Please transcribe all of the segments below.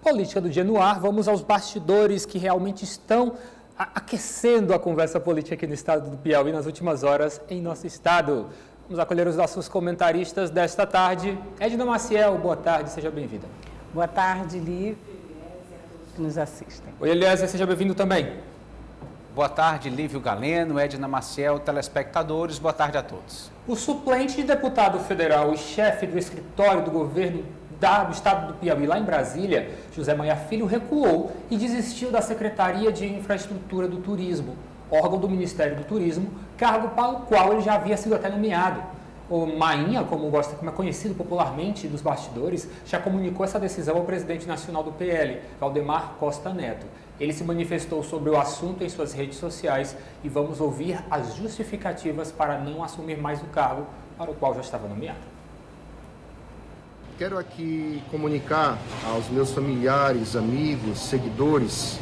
Política do Dia no Ar, vamos aos bastidores que realmente estão aquecendo a conversa política aqui no estado do Piauí nas últimas horas em nosso estado. Vamos acolher os nossos comentaristas desta tarde. Edna Maciel, boa tarde, seja bem-vinda. Boa tarde, Lívia, e a todos que nos assistem. Oi, Eliezer, seja bem-vindo também. Boa tarde, Lívio Galeno, Edna Maciel, telespectadores, boa tarde a todos. O suplente de deputado federal e chefe do escritório do governo do estado do Piauí, lá em Brasília, José Maia Filho, recuou e desistiu da Secretaria de Infraestrutura do Turismo, órgão do Ministério do Turismo, cargo para o qual ele já havia sido até nomeado. O Mainha, como é conhecido popularmente dos bastidores, já comunicou essa decisão ao presidente nacional do PL, Valdemar Costa Neto. Ele se manifestou sobre o assunto em suas redes sociais e vamos ouvir as justificativas para não assumir mais o cargo para o qual já estava nomeado. Quero aqui comunicar aos meus familiares, amigos, seguidores,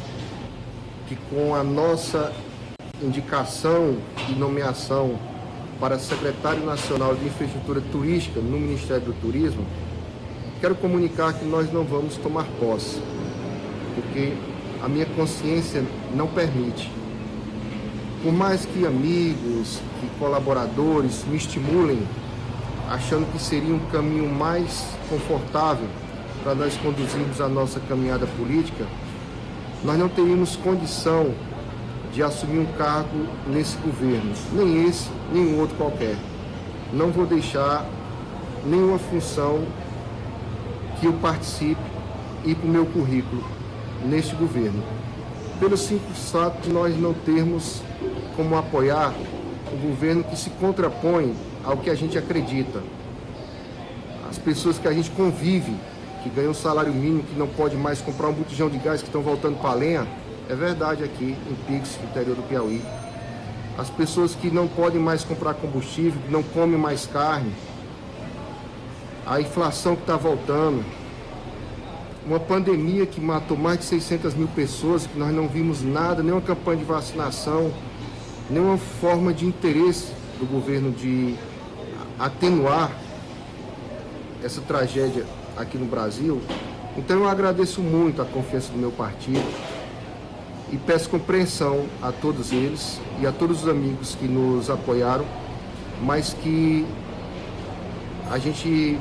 que com a nossa indicação e nomeação para secretário nacional de infraestrutura turística no Ministério do Turismo, quero comunicar que nós não vamos tomar posse, porque a minha consciência não permite. Por mais que amigos, que colaboradores me estimulem, achando que seria um caminho mais confortável para nós conduzirmos a nossa caminhada política, nós não teríamos condição de assumir um cargo nesse governo, nem esse, nem outro qualquer. Não vou deixar nenhuma função que eu participe ir para o meu currículo neste governo. Pelo simples fato de nós não termos como apoiar um governo que se contrapõe ao que a gente acredita. As pessoas que a gente convive, que ganham um salário mínimo, que não pode mais comprar um botijão de gás, que estão voltando para a lenha, é verdade aqui em Pix, no interior do Piauí. As pessoas que não podem mais comprar combustível, que não comem mais carne, a inflação que está voltando, uma pandemia que matou mais de 600 mil pessoas, que nós não vimos nada, nenhuma campanha de vacinação, nenhuma forma de interesse do governo de atenuar essa tragédia aqui no Brasil. Então eu agradeço muito a confiança do meu partido e peço compreensão a todos eles e a todos os amigos que nos apoiaram, mas que a gente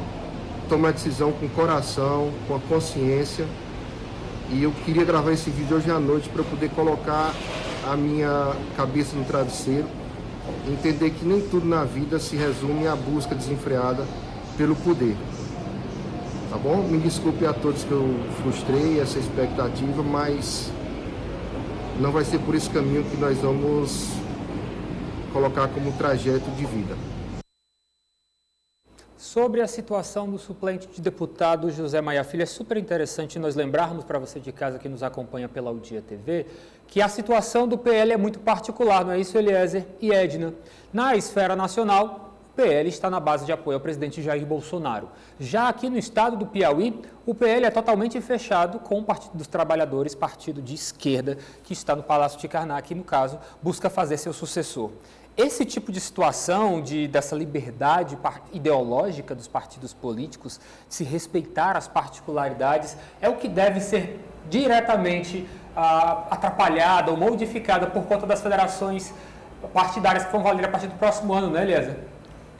tome a decisão com o coração, com a consciência, e eu queria gravar esse vídeo hoje à noite para eu poder colocar a minha cabeça no travesseiro, entender que nem tudo na vida se resume à busca desenfreada pelo poder. Tá bom? Me desculpe a todos que eu frustrei essa expectativa, mas não vai ser por esse caminho que nós vamos colocar como trajeto de vida. Sobre a situação do suplente de deputado José Maia Filho, é super interessante nós lembrarmos para você de casa que nos acompanha pela Udia TV, que a situação do PL é muito particular, não é isso, Eliezer e Edna? Na esfera nacional, o PL está na base de apoio ao presidente Jair Bolsonaro. Já aqui no estado do Piauí, o PL é totalmente fechado com o Partido dos Trabalhadores, partido de esquerda, que está no Palácio de Karnak e, no caso, busca fazer seu sucessor. Esse tipo de situação, dessa liberdade ideológica dos partidos políticos, de se respeitar as particularidades, é o que deve ser diretamente atrapalhada ou modificada por conta das federações partidárias que vão valer a partir do próximo ano, né, Eliezer?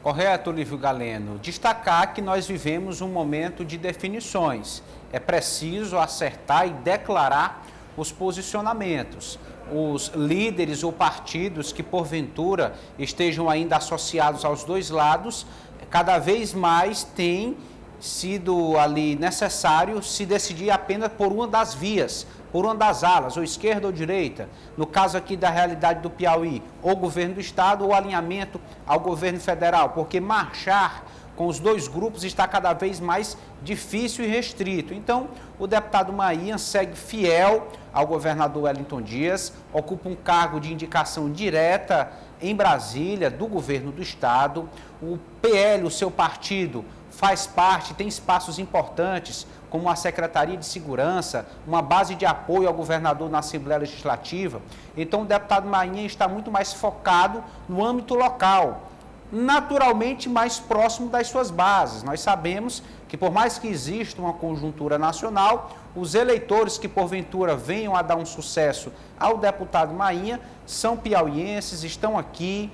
Correto, Lívio Galeno. Destacar que nós vivemos um momento de definições. É preciso acertar e declarar os posicionamentos. Os líderes ou partidos que, porventura, estejam ainda associados aos dois lados, cada vez mais tem sido ali necessário se decidir apenas por uma das vias, por uma das alas, ou esquerda ou direita. No caso aqui da realidade do Piauí, ou governo do estado ou alinhamento ao governo federal, porque marchar com os dois grupos está cada vez mais difícil e restrito. Então, o deputado Mainha segue fiel ao governador Wellington Dias, ocupa um cargo de indicação direta em Brasília, do governo do estado. O PL, o seu partido, faz parte, tem espaços importantes, como a Secretaria de Segurança, uma base de apoio ao governador na Assembleia Legislativa. Então, o deputado Mainha está muito mais focado no âmbito local, naturalmente mais próximo das suas bases. Nós sabemos que que por mais que exista uma conjuntura nacional, os eleitores que porventura venham a dar um sucesso ao deputado Mainha são piauienses, estão aqui,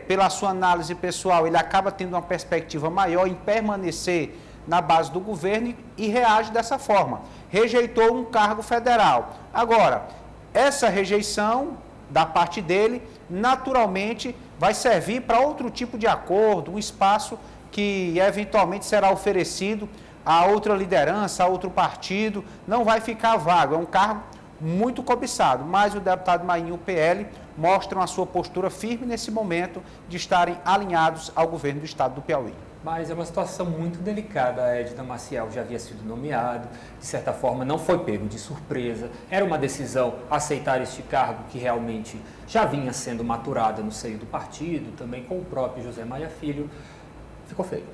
pela sua análise pessoal, ele acaba tendo uma perspectiva maior em permanecer na base do governo e reage dessa forma. Rejeitou um cargo federal. Agora, essa rejeição da parte dele, naturalmente, vai servir para outro tipo de acordo, um espaço que eventualmente será oferecido a outra liderança, a outro partido, não vai ficar vago, é um cargo muito cobiçado, mas o deputado Mainha e o PL mostram a sua postura firme nesse momento de estarem alinhados ao governo do estado do Piauí. Mas é uma situação muito delicada. A Edna Maciel já havia sido nomeado, de certa forma não foi pego de surpresa, era uma decisão aceitar este cargo que realmente já vinha sendo maturada no seio do partido, também com o próprio José Maia Filho, ficou feio.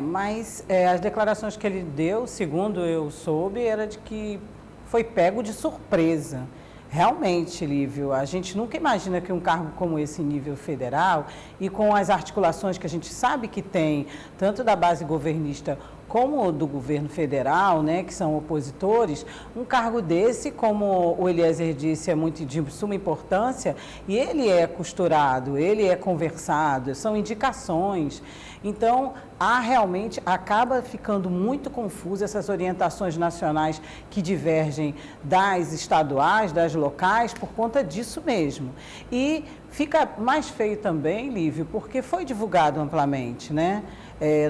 Mas as declarações que ele deu, segundo eu soube, era de que foi pego de surpresa. Realmente, Lívio, a gente nunca imagina que um cargo como esse em nível federal e com as articulações que a gente sabe que tem, tanto da base governista como do governo federal, né, que são opositores, um cargo desse, como o Eliezer disse, é muito de suma importância, e ele é costurado, ele é conversado, são indicações. Então, realmente acaba ficando muito confuso essas orientações nacionais que divergem das estaduais, das locais, por conta disso mesmo. E fica mais feio também, Lívio, porque foi divulgado amplamente, né?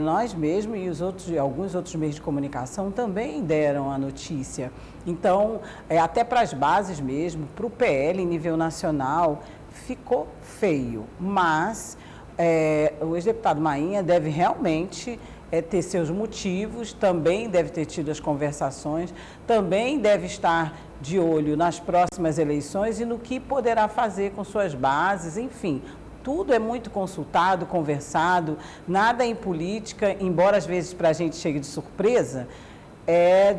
Nós mesmos e alguns outros meios de comunicação também deram a notícia. Então, até para as bases mesmo, para o PL em nível nacional, ficou feio. Mas o ex-deputado Mainha deve realmente ter seus motivos, também deve ter tido as conversações, também deve estar de olho nas próximas eleições e no que poderá fazer com suas bases, enfim. Tudo é muito consultado, conversado, nada em política, embora às vezes para a gente chegue de surpresa,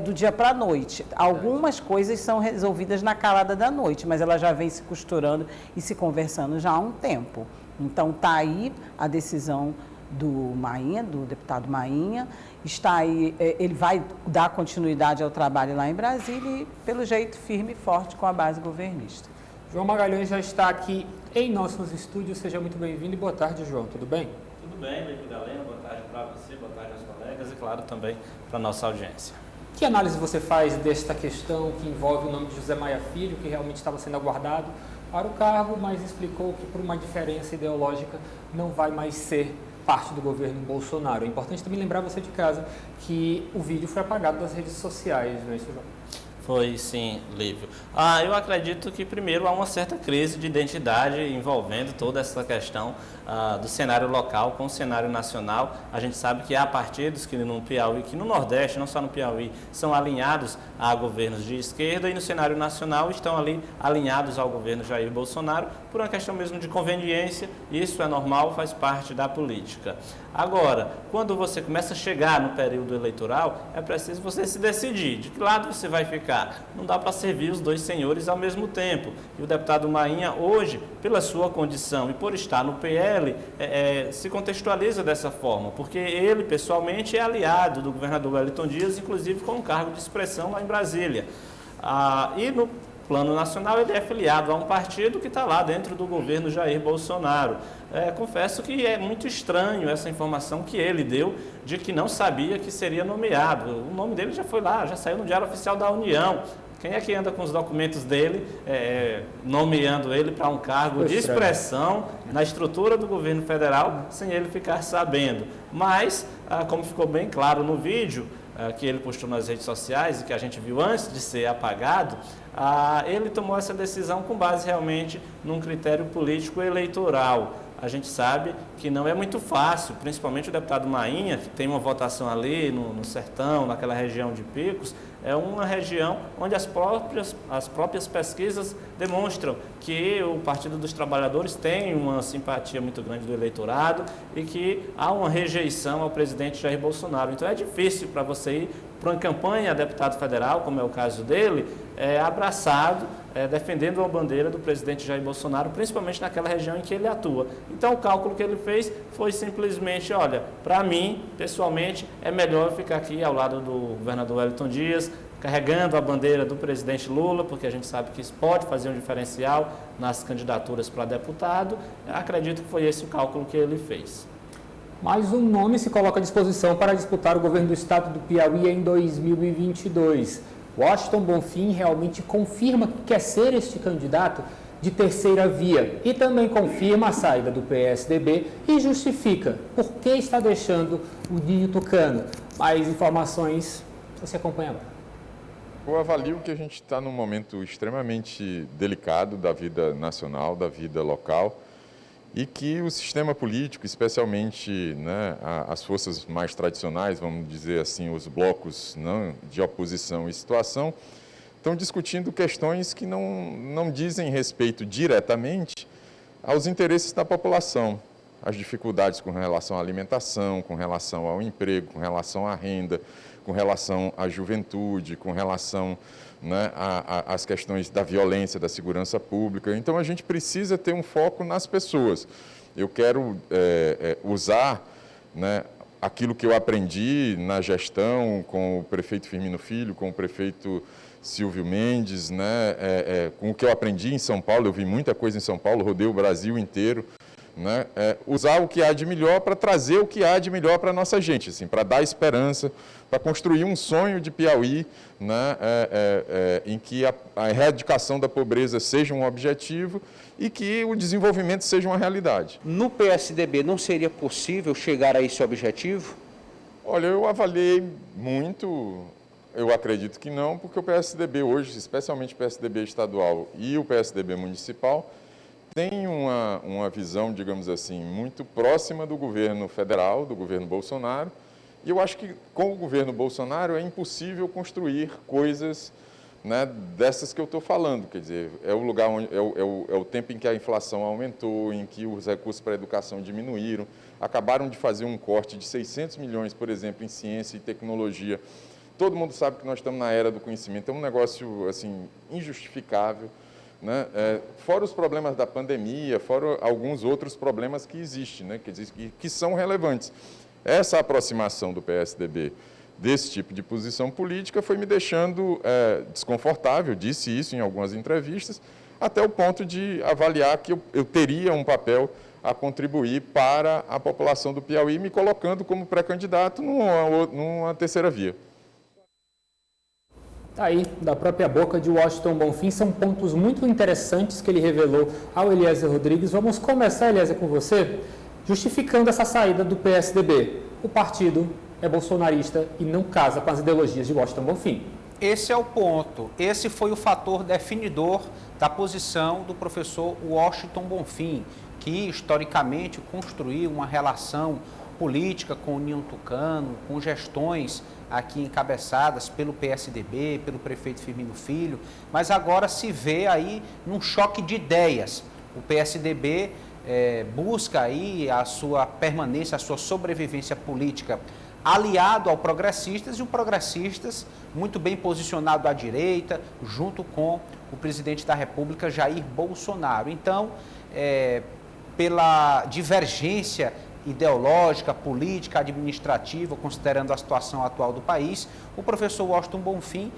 do dia para a noite. Algumas coisas são resolvidas na calada da noite, mas ela já vem se costurando e se conversando já há um tempo. Então está aí a decisão do Mainha, do deputado Mainha, está aí, ele vai dar continuidade ao trabalho lá em Brasília e, pelo jeito, firme e forte com a base governista. João Magalhães já está aqui em nossos estúdios. Seja muito bem-vindo e boa tarde, João. Tudo bem? Tudo bem, Lívio Galeno. Boa tarde para você, boa tarde aos colegas e, claro, também para a nossa audiência. Que análise você faz desta questão que envolve o nome de José Maia Filho, que realmente estava sendo aguardado para o cargo, mas explicou que por uma diferença ideológica não vai mais ser parte do governo Bolsonaro? É importante também lembrar você de casa que o vídeo foi apagado das redes sociais, não é isso, João? Foi sim, Lívio. Eu acredito que primeiro há uma certa crise de identidade envolvendo toda essa questão do cenário local com o cenário nacional. A gente sabe que há partidos que no Piauí, que no Nordeste, não só no Piauí, são alinhados a governos de esquerda e no cenário nacional estão ali alinhados ao governo Jair Bolsonaro por uma questão mesmo de conveniência. Isso é normal, faz parte da política. Agora, quando você começa a chegar no período eleitoral, é preciso você se decidir de que lado você vai ficar. Não dá para servir os dois senhores ao mesmo tempo. E o deputado Mainha, hoje, pela sua condição e por estar no PL, se contextualiza dessa forma, porque ele, pessoalmente, é aliado do governador Wellington Dias, inclusive com um cargo de expressão lá em Brasília. E no plano nacional, ele é filiado a um partido que está lá dentro do governo Jair Bolsonaro. Confesso que é muito estranho essa informação que ele deu de que não sabia que seria nomeado. O nome dele já foi lá, já saiu no Diário Oficial da União. Quem é que anda com os documentos dele, nomeando ele para um cargo de expressão na estrutura do governo federal, sem ele ficar sabendo? Mas, como ficou bem claro no vídeo que ele postou nas redes sociais e que a gente viu antes de ser apagado, ele tomou essa decisão com base realmente num critério político eleitoral. A gente sabe que não é muito fácil, principalmente o deputado Mainha, que tem uma votação ali no sertão, naquela região de Picos, é uma região onde as próprias pesquisas demonstram que o Partido dos Trabalhadores tem uma simpatia muito grande do eleitorado e que há uma rejeição ao presidente Jair Bolsonaro. Então é difícil para você ir para uma campanha a deputado federal, como é o caso dele, abraçado defendendo a bandeira do presidente Jair Bolsonaro, principalmente naquela região em que ele atua. Então, o cálculo que ele fez foi simplesmente, olha, para mim, pessoalmente, é melhor ficar aqui ao lado do governador Wellington Dias, carregando a bandeira do presidente Lula, porque a gente sabe que isso pode fazer um diferencial nas candidaturas para deputado. Acredito que foi esse o cálculo que ele fez. Mais um nome se coloca à disposição para disputar o governo do estado do Piauí em 2022. Washington Bonfim realmente confirma que quer ser este candidato de terceira via e também confirma a saída do PSDB e justifica por que está deixando o Ninho Tucano. Mais informações você acompanha agora. Eu avalio que a gente está num momento extremamente delicado da vida nacional, da vida local, e que o sistema político, especialmente, né, as forças mais tradicionais, vamos dizer assim, os blocos, né, de oposição e situação, estão discutindo questões que não dizem respeito diretamente aos interesses da população. As dificuldades com relação à alimentação, com relação ao emprego, com relação à renda, com relação à juventude, com relação, né, às questões da violência, da segurança pública. Então, a gente precisa ter um foco nas pessoas. Eu quero usar, né, aquilo que eu aprendi na gestão com o prefeito Firmino Filho, com o prefeito Silvio Mendes, né, com o que eu aprendi em São Paulo. Eu vi muita coisa em São Paulo, rodei o Brasil inteiro. Né, usar o que há de melhor para trazer o que há de melhor para a nossa gente, assim, para dar esperança, para construir um sonho de Piauí, né, em que a erradicação da pobreza seja um objetivo e que o desenvolvimento seja uma realidade. No PSDB não seria possível chegar a esse objetivo? Olha, eu avaliei muito, eu acredito que não, porque o PSDB hoje, especialmente o PSDB estadual e o PSDB municipal, tem uma visão, digamos assim, muito próxima do governo federal, do governo Bolsonaro, e eu acho que com o governo Bolsonaro é impossível construir coisas, né, dessas que eu estou falando, quer dizer, é o lugar onde, é o tempo em que a inflação aumentou, em que os recursos para a educação diminuíram, acabaram de fazer um corte de 600 milhões, por exemplo, em ciência e tecnologia. Todo mundo sabe que nós estamos na era do conhecimento, é um negócio, assim, injustificável. Né? Fora os problemas da pandemia, fora alguns outros problemas que existem, né? que são relevantes. Essa aproximação do PSDB desse tipo de posição política foi me deixando desconfortável, disse isso em algumas entrevistas, até o ponto de avaliar que eu teria um papel a contribuir para a população do Piauí, me colocando como pré-candidato numa terceira via. Aí, da própria boca de Washington Bonfim, são pontos muito interessantes que ele revelou ao Eliezer Rodrigues. Vamos começar, Eliezer, com você, justificando essa saída do PSDB. O partido é bolsonarista e não casa com as ideologias de Washington Bonfim. Esse é o ponto. Esse foi o fator definidor da posição do professor Washington Bonfim, que historicamente construiu uma relação política com o Ninho Tucano, com gestões aqui encabeçadas pelo PSDB, pelo prefeito Firmino Filho, mas agora se vê aí num choque de ideias. O PSDB busca aí a sua permanência, a sua sobrevivência política aliado ao Progressistas, e o Progressistas muito bem posicionado à direita, junto com o presidente da República, Jair Bolsonaro. Então, pela divergência ideológica, política, administrativa, considerando a situação atual do país, o professor Washington Bonfim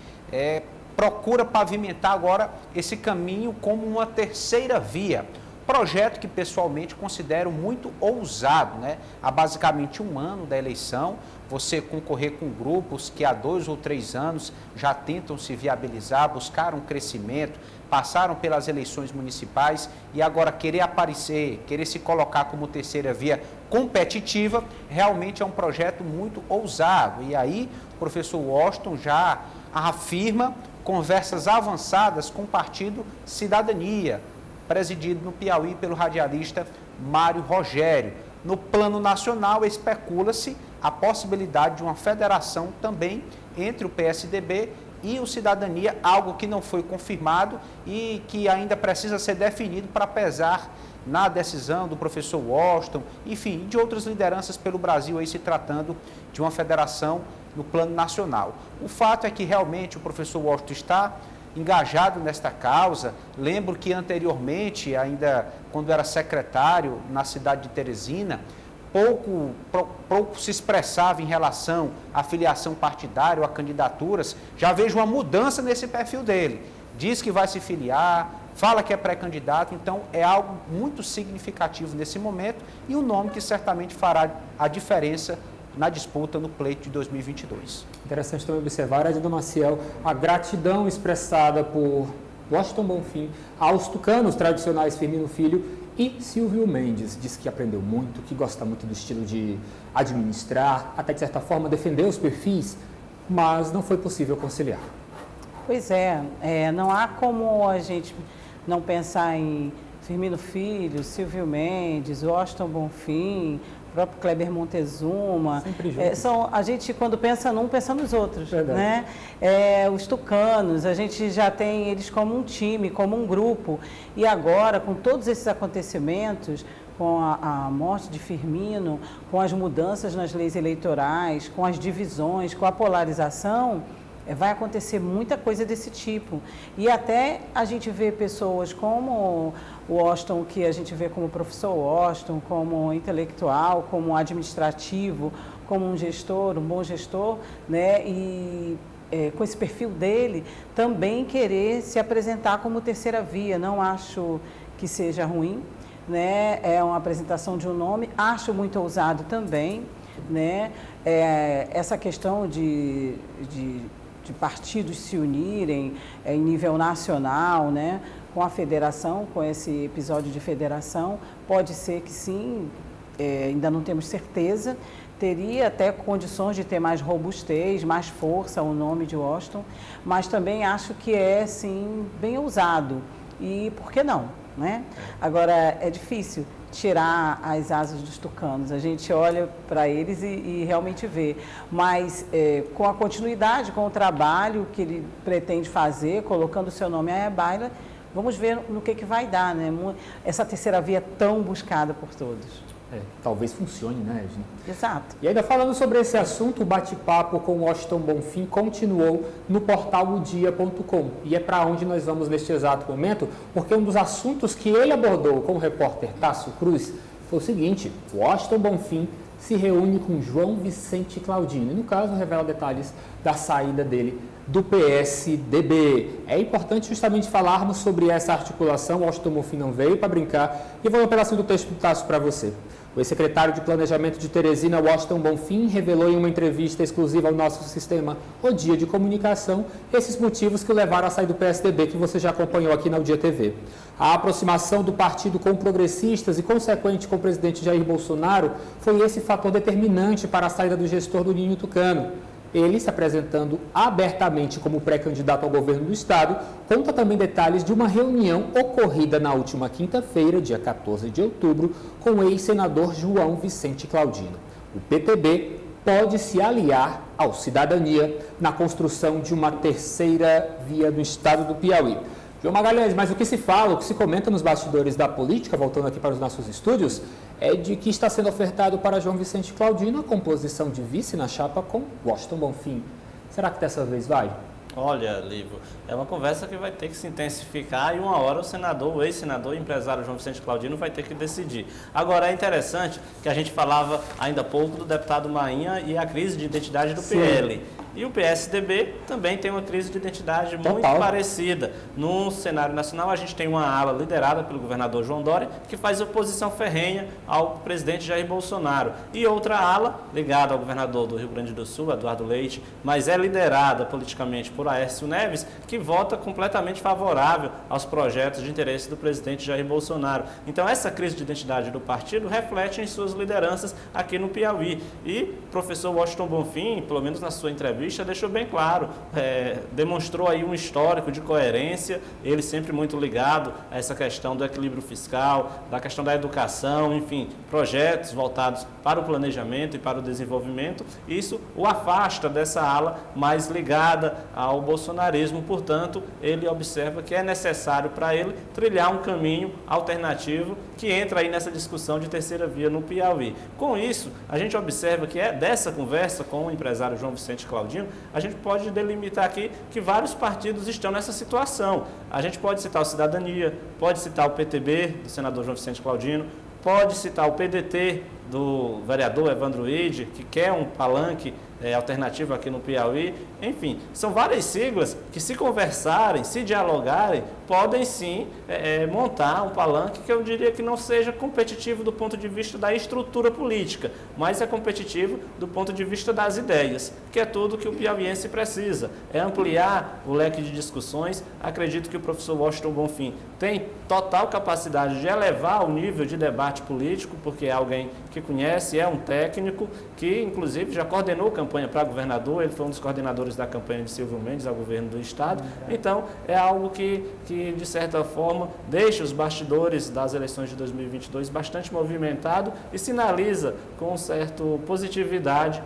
procura pavimentar agora esse caminho como uma terceira via. Projeto que pessoalmente considero muito ousado, né? Há basicamente um ano da eleição, você concorrer com grupos que há 2 ou 3 anos já tentam se viabilizar, buscaram crescimento, passaram pelas eleições municipais e agora querer aparecer, querer se colocar como terceira via competitiva, realmente é um projeto muito ousado. E aí o professor Washington já afirma conversas avançadas com o partido Cidadania, presidido no Piauí pelo radialista Mário Rogério. No plano nacional, especula-se a possibilidade de uma federação também entre o PSDB e o Cidadania, algo que não foi confirmado e que ainda precisa ser definido para pesar na decisão do professor Washington, enfim, de outras lideranças pelo Brasil, aí se tratando de uma federação no plano nacional. O fato é que realmente o professor Washington está engajado nesta causa. Lembro que anteriormente, ainda quando era secretário na cidade de Teresina, pouco se expressava em relação à filiação partidária ou a candidaturas. Já vejo uma mudança nesse perfil dele. Diz que vai se filiar, fala que é pré-candidato, então é algo muito significativo nesse momento e um nome que certamente fará a diferença na disputa no pleito de 2022. Interessante também observar, Edno Maciel, a gratidão expressada por Washington Bonfim aos tucanos tradicionais Firmino Filho e Silvio Mendes. Diz que aprendeu muito, que gosta muito do estilo de administrar, até de certa forma defender os perfis, mas não foi possível conciliar. Pois é, não há como a gente não pensar em Firmino Filho, Silvio Mendes, Washington Bonfim, o próprio Kleber Montezuma. A gente, quando pensa num, pensa nos outros. Né? Os tucanos, a gente já tem eles como um time, como um grupo. E agora, com todos esses acontecimentos, com a morte de Firmino, com as mudanças nas leis eleitorais, com as divisões, com a polarização, vai acontecer muita coisa desse tipo. E até a gente vê pessoas como o Washington, que a gente vê como professor Washington, como intelectual, como administrativo, como um gestor, um bom gestor, né? E com esse perfil dele, também querer se apresentar como terceira via. Não acho que seja ruim, né? É uma apresentação de um nome, acho muito ousado também, né? Essa questão de partidos se unirem em nível nacional, né, com a federação, com esse episódio de federação, pode ser que sim, ainda não temos certeza, teria até condições de ter mais robustez, mais força o nome de Washington, mas também acho que é, sim, bem ousado. E por que não, né? Agora, é difícil tirar as asas dos tucanos. A gente olha para eles e realmente vê. Mas com a continuidade, com o trabalho que ele pretende fazer, colocando o seu nome à baila, vamos ver no que vai dar, né? Essa terceira via tão buscada por todos. Talvez funcione, né, Edno? Exato. E ainda falando sobre esse assunto, o bate-papo com Washington Bonfim continuou no portal odia.com. E é para onde nós vamos neste exato momento, porque um dos assuntos que ele abordou com o repórter Tássio Cruz foi o seguinte: Washington Bonfim se reúne com João Vicente Claudino. E, no caso, revela detalhes da saída dele do PSDB. É importante justamente falarmos sobre essa articulação. O Washington Bonfim não veio para brincar. E vou ler um pedacinho do texto do Tássio para você. O ex-secretário de Planejamento de Teresina, Washington Bonfim, revelou em uma entrevista exclusiva ao nosso sistema O Dia de Comunicação esses motivos que o levaram a sair do PSDB, que você já acompanhou aqui na O Dia TV. A aproximação do partido com progressistas e consequente com o presidente Jair Bolsonaro foi esse fator determinante para a saída do gestor do Ninho Tucano. Ele, se apresentando abertamente como pré-candidato ao governo do estado, conta também detalhes de uma reunião ocorrida na última quinta-feira, dia 14 de outubro, com o ex-senador João Vicente Claudino. O PTB pode se aliar ao Cidadania na construção de uma terceira via do estado do Piauí. João Magalhães, mas o que se fala, o que se comenta nos bastidores da política, voltando aqui para os nossos estúdios, é de que está sendo ofertado para João Vicente Claudino a composição de vice na chapa com Washington Bonfim. Será que dessa vez vai? Olha, Lívio, é uma conversa que vai ter que se intensificar e uma hora o ex-senador e empresário João Vicente Claudino vai ter que decidir. Agora, é interessante que a gente falava ainda há pouco do deputado Mainha e a crise de identidade do PL. E o PSDB também tem uma crise de identidade muito parecida. No cenário nacional, a gente tem uma ala liderada pelo governador João Dória, que faz oposição ferrenha ao presidente Jair Bolsonaro. E outra ala, ligada ao governador do Rio Grande do Sul, Eduardo Leite, mas é liderada politicamente por Aécio Neves, que vota completamente favorável aos projetos de interesse do presidente Jair Bolsonaro. Então, essa crise de identidade do partido reflete em suas lideranças aqui no Piauí. E o professor Washington Bonfim, pelo menos na sua entrevista, deixou bem claro, demonstrou aí um histórico de coerência, ele sempre muito ligado a essa questão do equilíbrio fiscal, da questão da educação, enfim, projetos voltados para o planejamento e para o desenvolvimento. Isso o afasta dessa ala mais ligada ao bolsonarismo, portanto, ele observa que é necessário para ele trilhar um caminho alternativo que entra aí nessa discussão de terceira via no Piauí. Com isso, a gente observa que dessa conversa com o empresário João Vicente Claudino, a gente pode delimitar aqui que vários partidos estão nessa situação. A gente pode citar o Cidadania, pode citar o PTB, do senador João Vicente Claudino, pode citar o PDT, do vereador Evandro Ide, que quer um palanque alternativo aqui no Piauí. Enfim, são várias siglas que, se conversarem, se dialogarem, podem sim montar um palanque que eu diria que não seja competitivo do ponto de vista da estrutura política, mas é competitivo do ponto de vista das ideias, que é tudo que o piauiense precisa, é ampliar o leque de discussões. Acredito que o professor Washington Bonfim tem total capacidade de elevar o nível de debate político, porque é alguém que conhece, é um técnico que, inclusive, já coordenou campanha para governador, ele foi um dos coordenadores da campanha de Silvio Mendes ao governo do Estado. Então, é algo que de certa forma, deixa os bastidores das eleições de 2022 bastante movimentado e sinaliza com certa positividade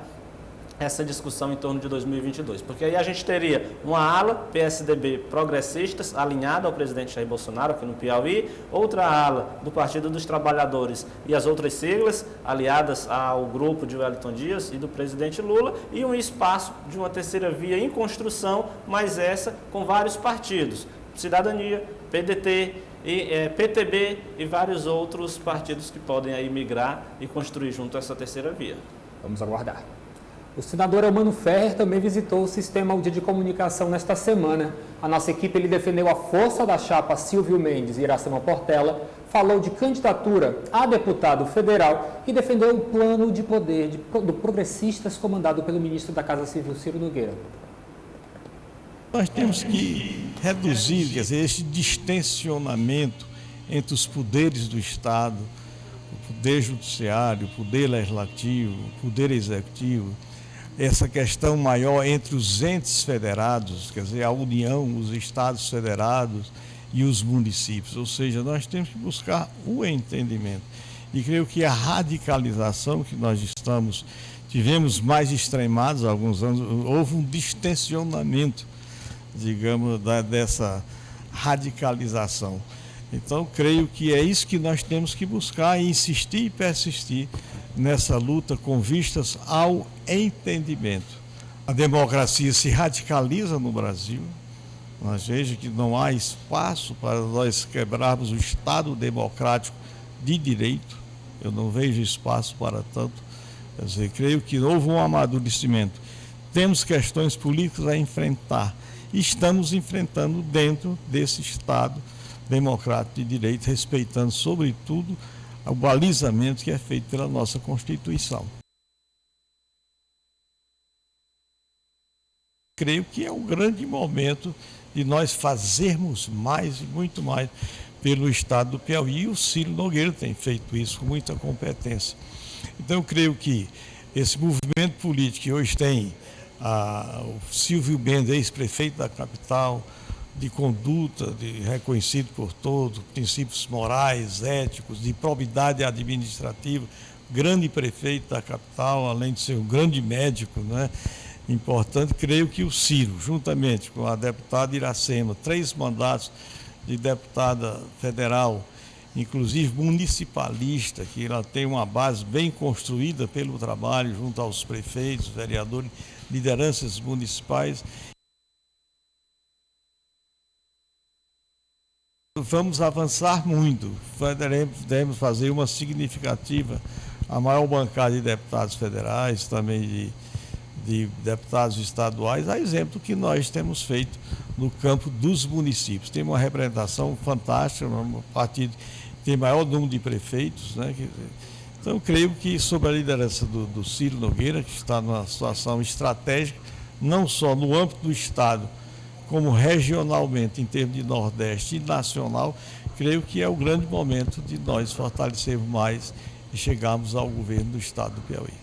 essa discussão em torno de 2022, porque aí a gente teria uma ala PSDB progressistas alinhada ao presidente Jair Bolsonaro aqui no Piauí, outra ala do Partido dos Trabalhadores e as outras siglas aliadas ao grupo de Wellington Dias e do presidente Lula, e um espaço de uma terceira via em construção, mas essa com vários partidos, Cidadania, PDT, PTB e vários outros partidos que podem aí migrar e construir junto essa terceira via. Vamos aguardar. O senador Eumano Ferrer também visitou o Sistema de Comunicação nesta semana. A nossa equipe defendeu a força da chapa Silvio Mendes e Iracema Portela, falou de candidatura a deputado federal e defendeu o plano de poder do Progressistas comandado pelo ministro da Casa Civil, Ciro Nogueira. Nós temos que reduzir, quer dizer, esse distensionamento entre os poderes do Estado, o poder judiciário, o poder legislativo, o poder executivo, essa questão maior entre os entes federados, quer dizer, a União, os estados federados e os municípios. Ou seja, nós temos que buscar o entendimento. E creio que a radicalização que nós tivemos mais extremados há alguns anos, houve um distensionamento, digamos, dessa radicalização. Então, creio que é isso que nós temos que buscar e insistir e persistir nessa luta com vistas ao entendimento. A democracia se radicaliza no Brasil. Nós vejamos que não há espaço para nós quebrarmos o Estado democrático de direito. Eu não vejo espaço para tanto. Quer dizer, creio que houve um amadurecimento. Temos questões políticas a enfrentar. E estamos enfrentando dentro desse Estado democrático de direito, respeitando, sobretudo, o balizamento que é feito pela nossa Constituição. Creio que é um grande momento de nós fazermos mais e muito mais pelo Estado do Piauí, e o Ciro Nogueira tem feito isso com muita competência. Então, eu creio que esse movimento político que hoje tem o Silvio Mendes, ex-prefeito da capital, de conduta, reconhecido por todos, princípios morais, éticos, de probidade administrativa, grande prefeito da capital, além de ser um grande médico, né? Importante, creio que o Ciro, juntamente com a deputada Iracema, 3 mandatos de deputada federal, inclusive municipalista, que ela tem uma base bem construída pelo trabalho junto aos prefeitos, vereadores, lideranças municipais. Vamos avançar muito, devemos fazer uma significativa, a maior bancada de deputados federais, também de deputados estaduais, a exemplo que nós temos feito no campo dos municípios. Tem uma representação fantástica, um partido que tem maior número de prefeitos, né? Então, creio que sob a liderança do Ciro Nogueira, que está numa situação estratégica, não só no âmbito do Estado, como regionalmente, em termos de Nordeste e nacional, creio que é o grande momento de nós fortalecermos mais e chegarmos ao governo do Estado do Piauí.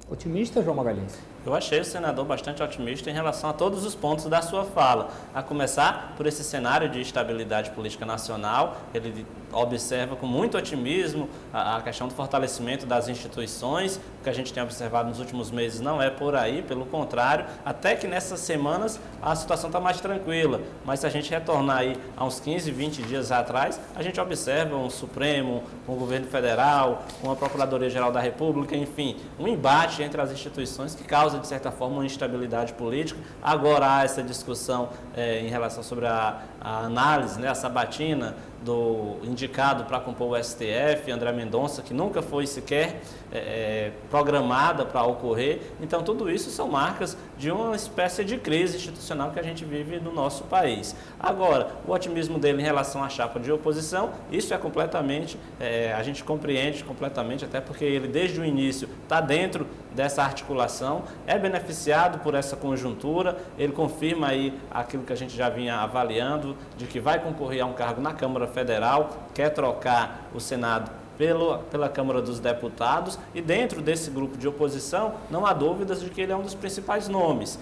Otimista, João Magalhães? Eu achei o senador bastante otimista em relação a todos os pontos da sua fala, a começar por esse cenário de estabilidade política nacional. Ele observa com muito otimismo a questão do fortalecimento das instituições. O que a gente tem observado nos últimos meses não é por aí, pelo contrário, até que nessas semanas a situação está mais tranquila. Mas se a gente retornar aí a uns 15, 20 dias atrás, a gente observa um Supremo, um governo federal, uma Procuradoria-Geral da República, enfim, um embate entre as instituições que causa, de certa forma, uma instabilidade política. Agora há essa discussão em relação sobre a análise, né, a sabatina do indicado para compor o STF, André Mendonça, que nunca foi sequer programada para ocorrer. Então, tudo isso são marcas de uma espécie de crise institucional que a gente vive no nosso país. Agora, o otimismo dele em relação à chapa de oposição, isso é completamente, a gente compreende completamente, até porque ele desde o início está dentro dessa articulação, é beneficiado por essa conjuntura, ele confirma aí aquilo que a gente já vinha avaliando, de que vai concorrer a um cargo na Câmara Federal, quer trocar o Senado pela Câmara dos Deputados, e dentro desse grupo de oposição não há dúvidas de que ele é um dos principais nomes.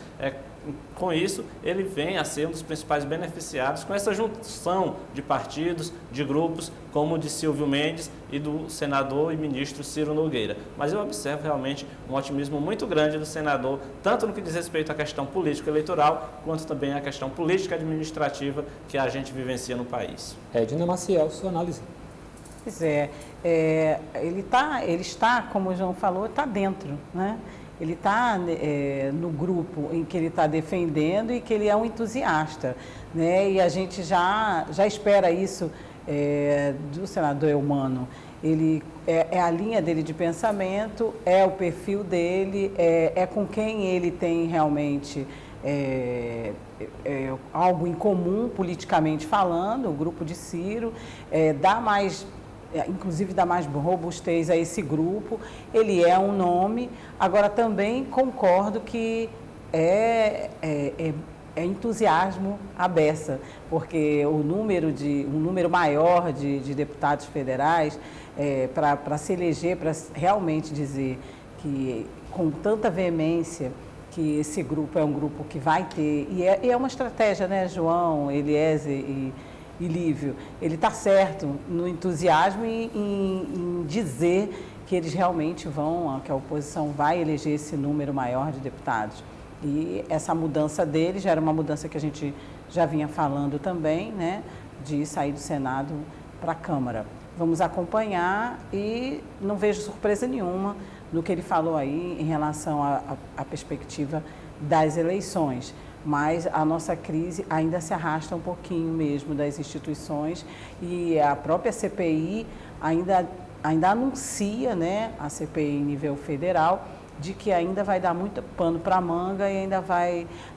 Com isso, ele vem a ser um dos principais beneficiados com essa junção de partidos, de grupos, como o de Silvio Mendes e do senador e ministro Ciro Nogueira. Mas eu observo realmente um otimismo muito grande do senador, tanto no que diz respeito à questão político-eleitoral, quanto também à questão política-administrativa que a gente vivencia no país. Edna Maciel, sua análise. Pois ele está, como o João falou, está dentro, né? Ele está no grupo em que ele está defendendo e que ele é um entusiasta, né? E a gente já espera isso do senador Eumano. Ele é a linha dele de pensamento, é o perfil dele, é com quem ele tem realmente algo em comum politicamente falando, o grupo de Ciro, inclusive dá mais robustez a esse grupo. Ele é um nome. Agora, também concordo que é entusiasmo à beça, porque um número maior de deputados federais, para se eleger, para realmente dizer que, com tanta veemência, que esse grupo é um grupo que vai ter, e é uma estratégia, né, João, Eliezer e Lívio, ele está certo no entusiasmo em dizer que eles realmente que a oposição vai eleger esse número maior de deputados. E essa mudança dele já era uma mudança que a gente já vinha falando também, né, de sair do Senado para a Câmara. Vamos acompanhar e não vejo surpresa nenhuma no que ele falou aí em relação à perspectiva das eleições. Mas a nossa crise ainda se arrasta um pouquinho mesmo das instituições, e a própria CPI ainda anuncia, né, a CPI em nível federal, de que ainda vai dar muito pano para a manga e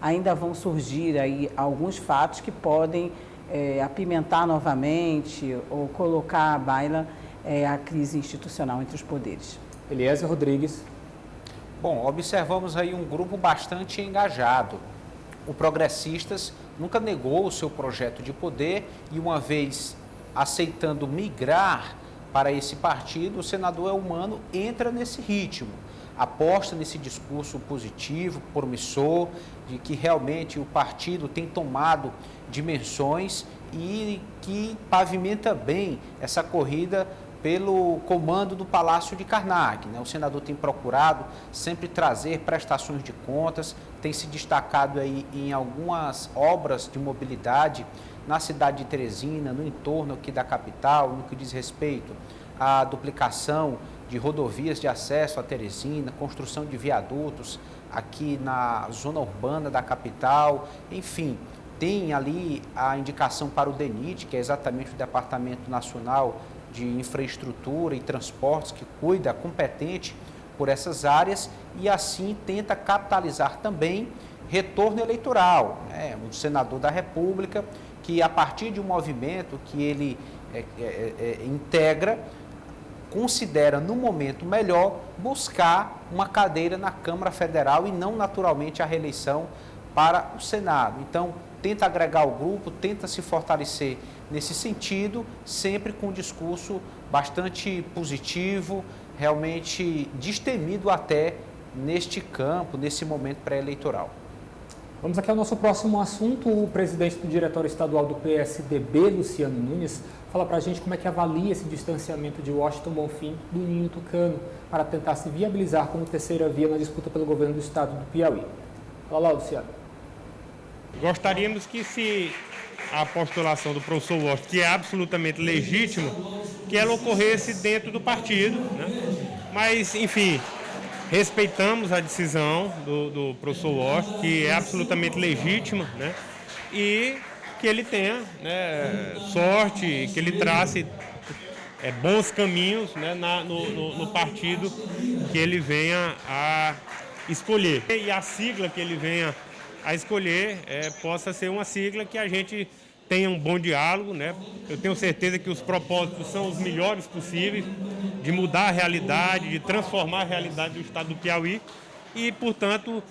ainda vão surgir aí alguns fatos que podem apimentar novamente ou colocar à baila a crise institucional entre os poderes. Eliezer Rodrigues. Bom, observamos aí um grupo bastante engajado. O Progressistas nunca negou o seu projeto de poder e, uma vez aceitando migrar para esse partido, o senador Eumano entra nesse ritmo, aposta nesse discurso positivo, promissor, de que realmente o partido tem tomado dimensões e que pavimenta bem essa corrida pelo comando do Palácio de Karnak, né? O senador tem procurado sempre trazer prestações de contas, tem se destacado aí em algumas obras de mobilidade na cidade de Teresina, no entorno aqui da capital, no que diz respeito à duplicação de rodovias de acesso a Teresina, construção de viadutos aqui na zona urbana da capital, enfim, tem ali a indicação para o DENIT, que é exatamente o Departamento Nacional de Infraestrutura e Transportes, que cuida, competente por essas áreas, e assim tenta capitalizar também retorno eleitoral, né? Um senador da República que, a partir de um movimento que ele integra, considera no momento melhor buscar uma cadeira na Câmara Federal e não naturalmente a reeleição para o Senado. Então, tenta agregar o grupo, tenta se fortalecer nesse sentido, sempre com um discurso bastante positivo, realmente destemido até neste campo, nesse momento pré-eleitoral. Vamos aqui ao nosso próximo assunto. O presidente do Diretório Estadual do PSDB, Luciano Nunes, fala para a gente como é que avalia esse distanciamento de Washington Bonfim do Ninho Tucano para tentar se viabilizar como terceira via na disputa pelo governo do estado do Piauí. Fala lá, Luciano. Gostaríamos que se a postulação do professor Washington, que é absolutamente legítimo, que ela ocorresse dentro do partido, né? Mas, enfim, respeitamos a decisão do professor Washington, que é absolutamente legítima, né? E que ele tenha, né, sorte, que ele trace bons caminhos, né, no partido que ele venha a escolher. E a sigla que ele venha a escolher possa ser uma sigla que a gente tenha um bom diálogo, né? Eu tenho certeza que os propósitos são os melhores possíveis de mudar a realidade, de transformar a realidade do estado do Piauí e, portanto,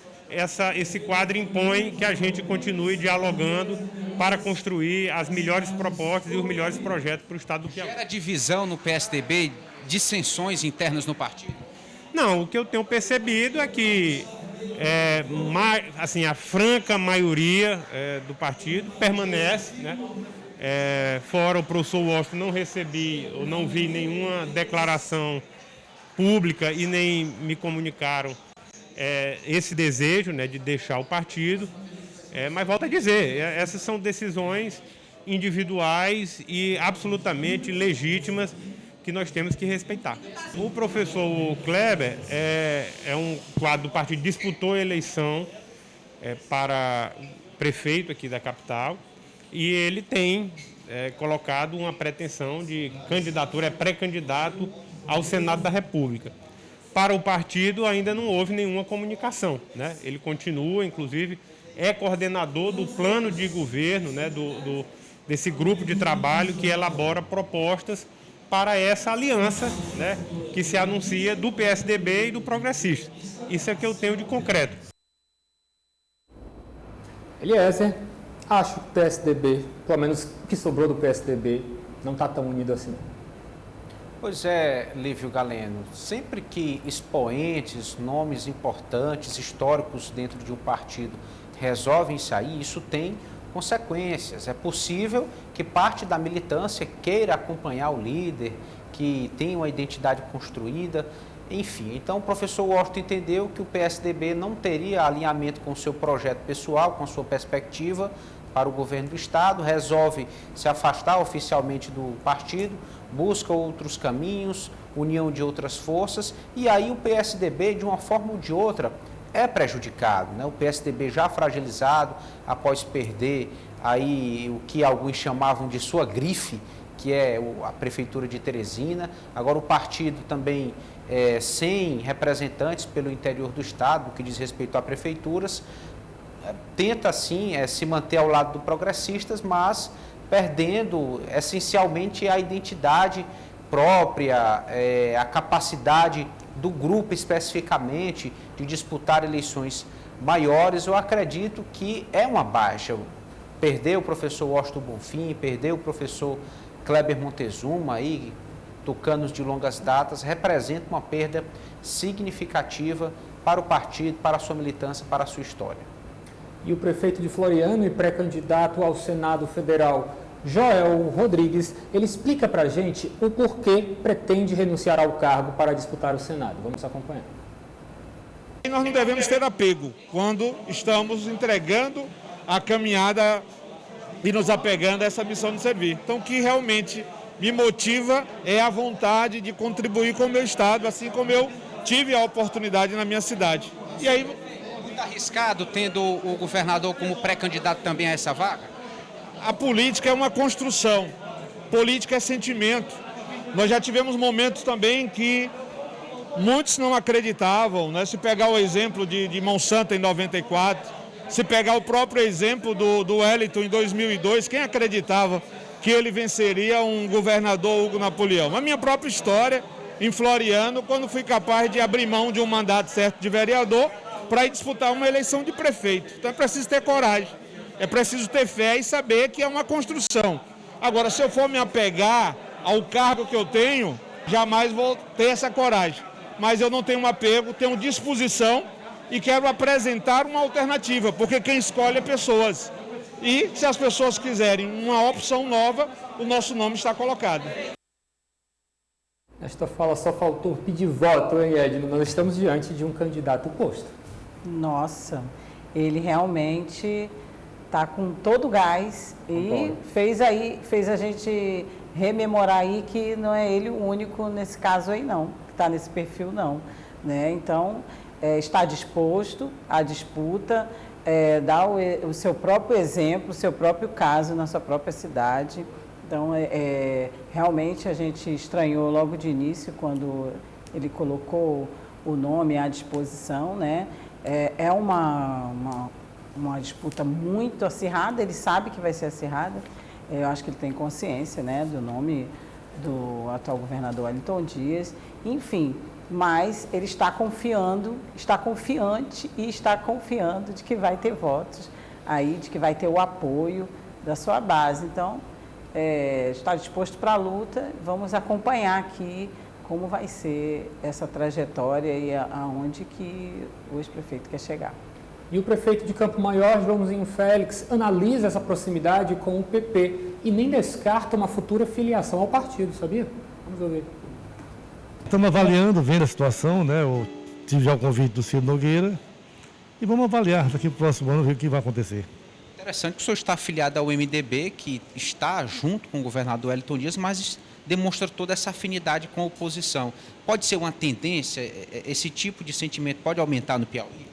esse quadro impõe que a gente continue dialogando para construir as melhores propostas e os melhores projetos para o estado do Piauí. Gera divisão no PSDB, dissensões internas no partido? Não, o que eu tenho percebido é que assim, a franca maioria do partido permanece, né? Fora o professor Washington, não vi nenhuma declaração pública e nem me comunicaram esse desejo, né, de deixar o partido. Mas volto a dizer, essas são decisões individuais e absolutamente legítimas que nós temos que respeitar. O professor Kleber é um quadro do partido, disputou a eleição para prefeito aqui da capital e ele tem colocado uma pretensão de candidatura, pré-candidato ao Senado da República. Para o partido ainda não houve nenhuma comunicação, né? Ele continua, inclusive, é coordenador do plano de governo, né, desse grupo de trabalho que elabora propostas para essa aliança, né, que se anuncia do PSDB e do Progressista. Isso é o que eu tenho de concreto. Eliezer, acho que o PSDB, pelo menos o que sobrou do PSDB, não está tão unido assim. Pois é, Lívio Galeno, sempre que expoentes, nomes importantes, históricos dentro de um partido resolvem sair, isso tem consequências. É possível que parte da militância queira acompanhar o líder, que tenha uma identidade construída, enfim. Então, o professor Washington entendeu que o PSDB não teria alinhamento com o seu projeto pessoal, com a sua perspectiva para o governo do estado, resolve se afastar oficialmente do partido, busca outros caminhos, união de outras forças, e aí o PSDB, de uma forma ou de outra, é prejudicado, né? O PSDB já fragilizado após perder aí o que alguns chamavam de sua grife, que é a Prefeitura de Teresina. Agora o partido também sem representantes pelo interior do estado, no que diz respeito a prefeituras, tenta sim se manter ao lado do Progressistas, mas perdendo essencialmente a identidade própria, a capacidade do grupo especificamente de disputar eleições maiores. Eu acredito que é uma baixa. Perder o professor Washington Bonfim, perder o professor Kleber Montezuma, aí, tucanos de longas datas, representa uma perda significativa para o partido, para a sua militância, para a sua história. E o prefeito de Floriano e pré-candidato ao Senado Federal, Joel Rodrigues, ele explica para a gente o porquê pretende renunciar ao cargo para disputar o Senado. Vamos acompanhar. Nós não devemos ter apego quando estamos entregando a caminhada e nos apegando a essa missão de servir. Então, o que realmente me motiva é a vontade de contribuir com o meu estado, assim como eu tive a oportunidade na minha cidade. E aí, muito arriscado tendo o governador como pré-candidato também a essa vaga? A política é uma construção, política é sentimento. Nós já tivemos momentos também que muitos não acreditavam, né? Se pegar o exemplo de Monsanto em 94, se pegar o próprio exemplo do Wellington em 2002, quem acreditava que ele venceria um governador Hugo Napoleão? A minha própria história em Floriano, quando fui capaz de abrir mão de um mandato certo de vereador para ir disputar uma eleição de prefeito. Então é preciso ter coragem. É preciso ter fé e saber que é uma construção. Agora, se eu for me apegar ao cargo que eu tenho, jamais vou ter essa coragem. mas eu não tenho um apego, tenho disposição e quero apresentar uma alternativa, porque quem escolhe é pessoas. E se as pessoas quiserem uma opção nova, o nosso nome está colocado. Nesta fala só faltou pedir voto, hein, Edno? Nós estamos diante de um candidato posto. Nossa, ele realmente está com todo o gás e fez a gente rememorar aí que não é ele o único nesse caso aí não, que está nesse perfil não, né? Então, está disposto à disputa, dar o seu próprio exemplo, o seu próprio caso na sua própria cidade. Então, realmente a gente estranhou logo de início quando ele colocou o nome à disposição, né? É uma disputa muito acirrada, ele sabe que vai ser acirrada. Eu acho que ele tem consciência, né, do nome do atual governador Wellington Dias. Enfim, mas ele está confiante e está confiando de que vai ter votos aí, de que vai ter o apoio da sua base. Então, está disposto para a luta. Vamos acompanhar aqui como vai ser essa trajetória e aonde que o ex-prefeito quer chegar. E o prefeito de Campo Maior, Joãozinho Félix, analisa essa proximidade com o PP e nem descarta uma futura filiação ao partido, sabia? Vamos ouvir. Estamos avaliando, vendo a situação, né? Eu tive já o convite do Ciro Nogueira e vamos avaliar daqui para o próximo ano, ver o que vai acontecer. Interessante que o senhor está afiliado ao MDB, que está junto com o governador Wellington Dias, mas demonstra toda essa afinidade com a oposição. Pode ser uma tendência, esse tipo de sentimento pode aumentar no Piauí?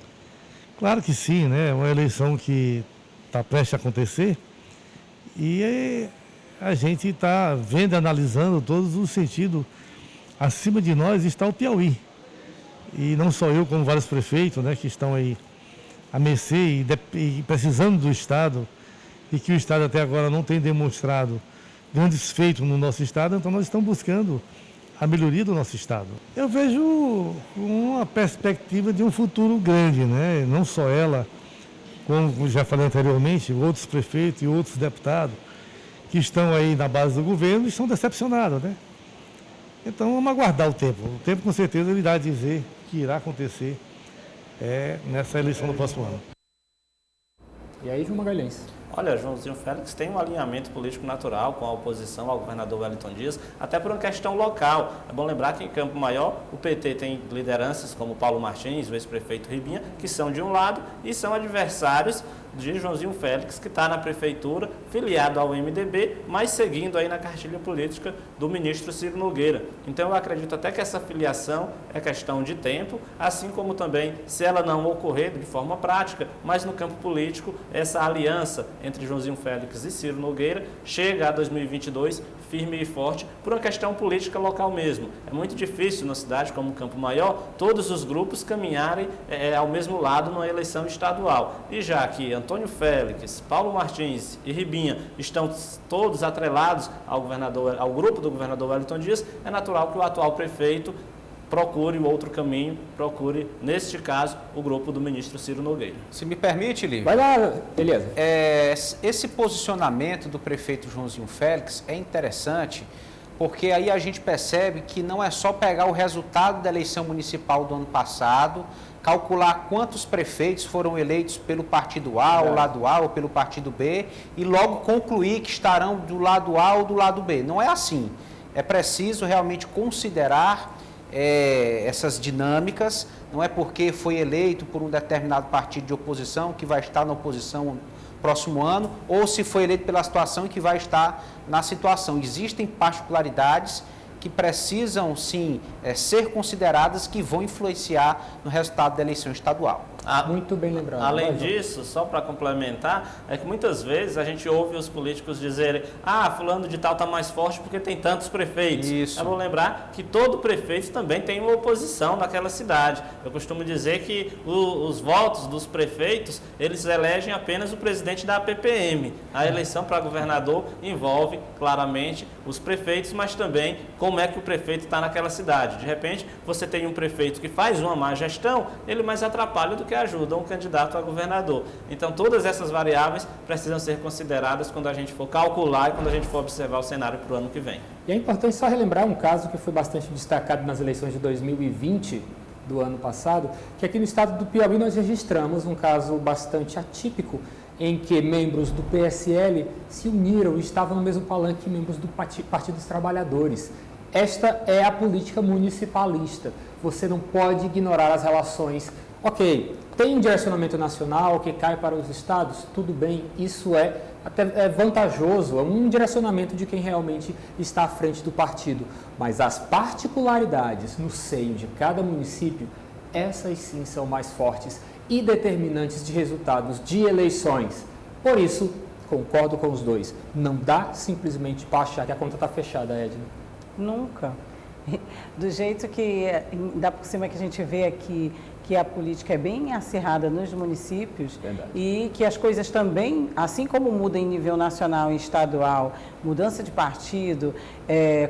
Claro que sim, né? É uma eleição que está prestes a acontecer e a gente está vendo, analisando todos os sentidos. Acima de nós está o Piauí. E não só eu, como vários prefeitos, né, que estão aí a mercê e precisando do Estado, e que o Estado até agora não tem demonstrado grandes feitos no nosso Estado, então nós estamos buscando a melhoria do nosso Estado. Eu vejo uma perspectiva de um futuro grande, né? Não só ela, como já falei anteriormente, outros prefeitos e outros deputados que estão aí na base do governo estão decepcionados, né? Então vamos aguardar o tempo. O tempo com certeza ele irá dizer o que irá acontecer nessa eleição do próximo ano. E aí, João Magalhães? Olha, Joãozinho Félix tem um alinhamento político natural com a oposição ao governador Wellington Dias, até por uma questão local. É bom lembrar que em Campo Maior o PT tem lideranças como Paulo Martins, o ex-prefeito Ribinha, que são de um lado e são adversários de Joãozinho Félix, que está na prefeitura, filiado ao MDB, mas seguindo aí na cartilha política do ministro Ciro Nogueira. Então eu acredito até que essa filiação é questão de tempo, assim como também, se ela não ocorrer de forma prática, mas no campo político, essa aliança entre Joãozinho Félix e Ciro Nogueira chega a 2022 firme e forte por uma questão política local mesmo. É muito difícil na cidade como Campo Maior todos os grupos caminharem ao mesmo lado numa eleição estadual. E já que Antônio Félix, Paulo Martins e Ribinha estão todos atrelados ao grupo do governador Wellington Dias, é natural que o atual prefeito procure o outro caminho, procure, neste caso, o grupo do ministro Ciro Nogueira. Se me permite, Lívio. Vai lá, beleza. Esse posicionamento do prefeito Joãozinho Félix é interessante, porque aí a gente percebe que não é só pegar o resultado da eleição municipal do ano passado, calcular quantos prefeitos foram eleitos pelo partido A, ou lado A, ou pelo partido B, e logo concluir que estarão do lado A ou do lado B. Não é assim. É preciso realmente considerar essas dinâmicas. Não é porque foi eleito por um determinado partido de oposição que vai estar na oposição no próximo ano, ou se foi eleito pela situação que vai estar na situação. Existem particularidades que precisam, sim, ser consideradas, que vão influenciar no resultado da eleição estadual. Muito bem lembrado. Além disso, só para complementar, é que muitas vezes a gente ouve os políticos dizerem: fulano de tal está mais forte porque tem tantos prefeitos. Isso. É bom lembrar que todo prefeito também tem uma oposição naquela cidade. Eu costumo dizer que os votos dos prefeitos, eles elegem apenas o presidente da APPM. A eleição para governador envolve claramente os prefeitos, mas também, como como é que o prefeito está naquela cidade. De repente, você tem um prefeito que faz uma má gestão, ele mais atrapalha do que ajuda um candidato a governador. Então, todas essas variáveis precisam ser consideradas quando a gente for calcular e quando a gente for observar o cenário para o ano que vem. E é importante só relembrar um caso que foi bastante destacado nas eleições de 2020, do ano passado, que aqui no estado do Piauí nós registramos um caso bastante atípico, em que membros do PSL se uniram e estavam no mesmo palanque que membros do Partido dos Trabalhadores. Esta é a política municipalista. Você não pode ignorar as relações. Ok, tem um direcionamento nacional que cai para os estados, tudo bem, isso é até vantajoso, é um direcionamento de quem realmente está à frente do partido. Mas as particularidades no seio de cada município, essas sim são mais fortes e determinantes de resultados de eleições. Por isso, concordo com os dois. Não dá simplesmente para achar que a conta está fechada, Edna. Nunca. Do jeito que, ainda por cima que a gente vê aqui, que a política é bem acirrada nos municípios. Verdade. E que as coisas também, assim como mudam em nível nacional e estadual, mudança de partido,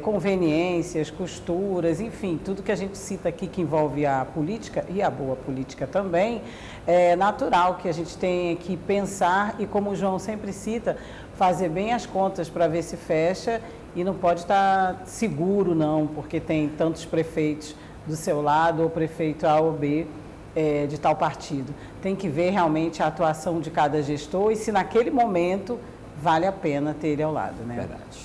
conveniências, costuras, enfim, tudo que a gente cita aqui que envolve a política e a boa política também, é natural que a gente tenha que pensar e, como o João sempre cita, fazer bem as contas para ver se fecha e não pode estar seguro não, porque tem tantos prefeitos do seu lado ou prefeito A ou B de tal partido. Tem que ver realmente a atuação de cada gestor e se naquele momento vale a pena ter ele ao lado, né? Verdade.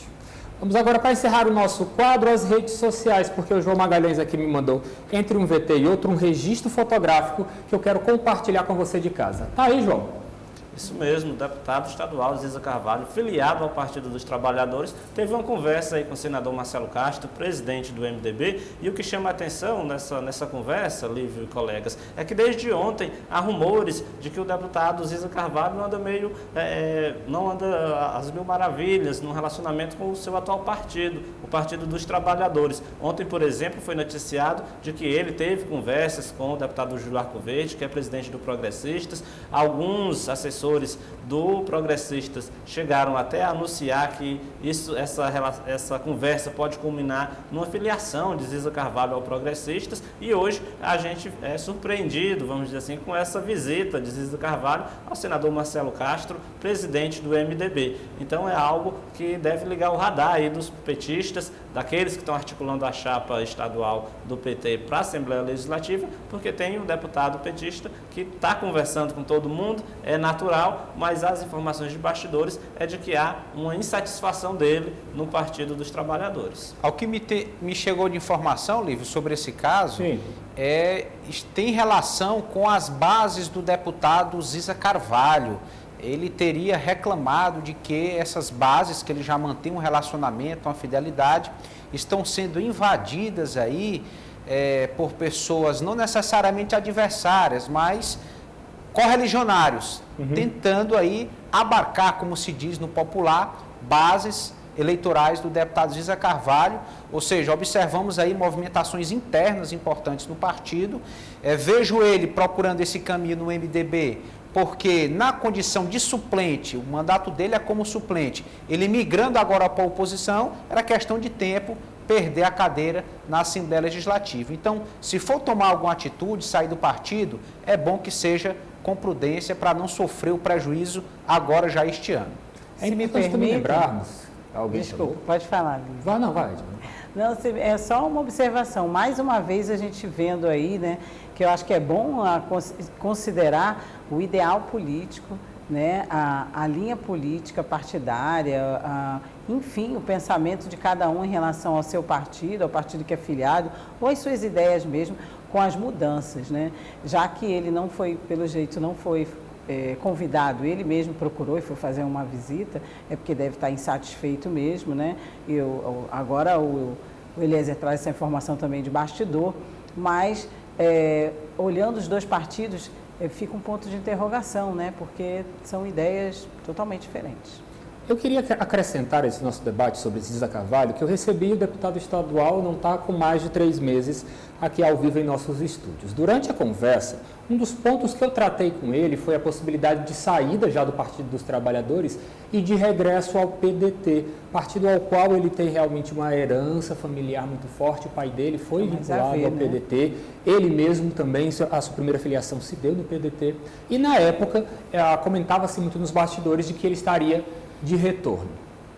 Vamos agora para encerrar o nosso quadro, as redes sociais, porque o João Magalhães aqui me mandou, entre um VT e outro, um registro fotográfico que eu quero compartilhar com você de casa. Tá aí, João? Isso mesmo, o deputado estadual Ziza Carvalho, filiado ao Partido dos Trabalhadores, teve uma conversa aí com o senador Marcelo Castro, presidente do MDB, e o que chama a atenção nessa conversa, Lívio e colegas, é que desde ontem há rumores de que o deputado Ziza Carvalho anda não anda às mil maravilhas no relacionamento com o seu atual partido, o Partido dos Trabalhadores. Ontem, por exemplo, foi noticiado de que ele teve conversas com o deputado Júlio Arcoverde, que é presidente do Progressistas, alguns assessores do Progressistas chegaram até a anunciar que essa conversa pode culminar numa filiação de Ziza Carvalho ao Progressistas e hoje a gente é surpreendido, vamos dizer assim, com essa visita de Ziza Carvalho ao senador Marcelo Castro, presidente do MDB. Então é algo que deve ligar o radar aí dos petistas, daqueles que estão articulando a chapa estadual do PT para a Assembleia Legislativa, porque tem um deputado petista que está conversando com todo mundo, é natural, mas as informações de bastidores é de que há uma insatisfação dele no Partido dos Trabalhadores. Ao que me chegou de informação, Lívio, sobre esse caso, Sim. Tem relação com as bases do deputado Ziza Carvalho. Ele teria reclamado de que essas bases, que ele já mantém um relacionamento, uma fidelidade, estão sendo invadidas aí por pessoas não necessariamente adversárias, mas correligionários, tentando aí abarcar, como se diz no popular, bases eleitorais do deputado Ziza Carvalho, ou seja, observamos aí movimentações internas importantes no partido. Vejo ele procurando esse caminho no MDB, porque na condição de suplente, o mandato dele é como suplente, ele migrando agora para a oposição, era questão de tempo perder a cadeira na Assembleia Legislativa. Então, se for tomar alguma atitude, sair do partido, é bom que seja com prudência para não sofrer o prejuízo agora já este ano. Se me permite, lembrarmos... Desculpa, pode falar. Vai, não, vai. Não, é só uma observação. Mais uma vez a gente vendo aí, né, que eu acho que é bom considerar o ideal político, né, a linha política partidária, enfim, o pensamento de cada um em relação ao seu partido, ao partido que é filiado, ou as suas ideias mesmo, com as mudanças, né? Já que ele não foi, pelo jeito, não foi convidado, ele mesmo procurou e foi fazer uma visita, é porque deve estar insatisfeito mesmo, né? Agora o Eliezer traz essa informação também de bastidor, mas olhando os dois partidos, fica um ponto de interrogação, né? Porque são ideias totalmente diferentes. Eu queria acrescentar esse nosso debate sobre Ziza Carvalho, que eu recebi o deputado estadual, não está com mais de 3 meses aqui ao vivo em nossos estúdios. Durante a conversa, um dos pontos que eu tratei com ele foi a possibilidade de saída já do Partido dos Trabalhadores e de regresso ao PDT, partido ao qual ele tem realmente uma herança familiar muito forte. O pai dele foi vinculado ao PDT, ele mesmo também, a sua primeira filiação se deu no PDT, e na época comentava-se muito nos bastidores de que ele estaria de retorno.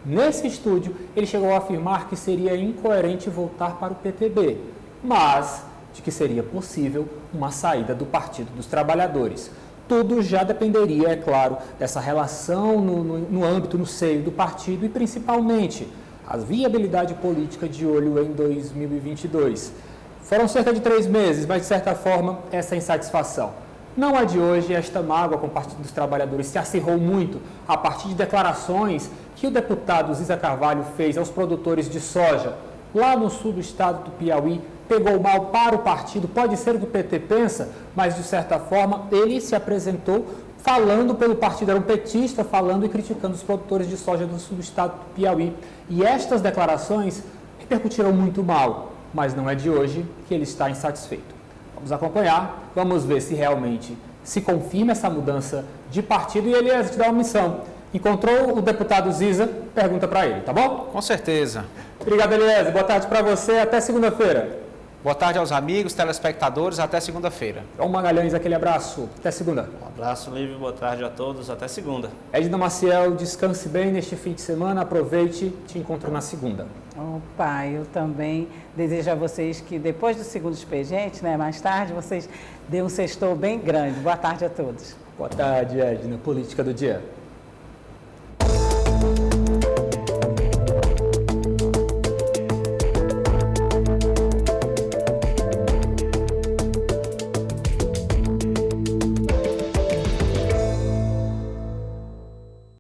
Nesse estúdio, ele chegou a afirmar que seria incoerente voltar para o PTB, mas de que seria possível uma saída do Partido dos Trabalhadores. Tudo já dependeria, é claro, dessa relação no âmbito, no seio do partido e, principalmente, a viabilidade política de olho em 2022. Foram cerca de 3 meses, mas, de certa forma, essa insatisfação não é de hoje. Esta mágoa com o Partido dos Trabalhadores se acirrou muito a partir de declarações que o deputado Ziza Carvalho fez aos produtores de soja lá no sul do estado do Piauí. Pegou mal para o partido, pode ser o que o PT pensa, mas de certa forma ele se apresentou falando pelo partido, era um petista falando e criticando os produtores de soja do sul do estado do Piauí. E estas declarações repercutiram muito mal, mas não é de hoje que ele está insatisfeito. Vamos acompanhar, vamos ver se realmente se confirma essa mudança de partido e ele te dá uma missão. Encontrou o deputado Ziza, pergunta para ele, tá bom? Com certeza. Obrigado, Eliezer. Boa tarde para você, até segunda-feira. Boa tarde aos amigos, telespectadores, até segunda-feira. João Magalhães, aquele abraço, até segunda. Um abraço, Lívio, boa tarde a todos, até segunda. Edna Maciel, descanse bem neste fim de semana, aproveite, te encontro na segunda. Opa, eu também desejo a vocês que depois do segundo expediente, mais tarde, vocês dêem um sextou bem grande. Boa tarde a todos. Boa tarde, Edna, Política do Dia.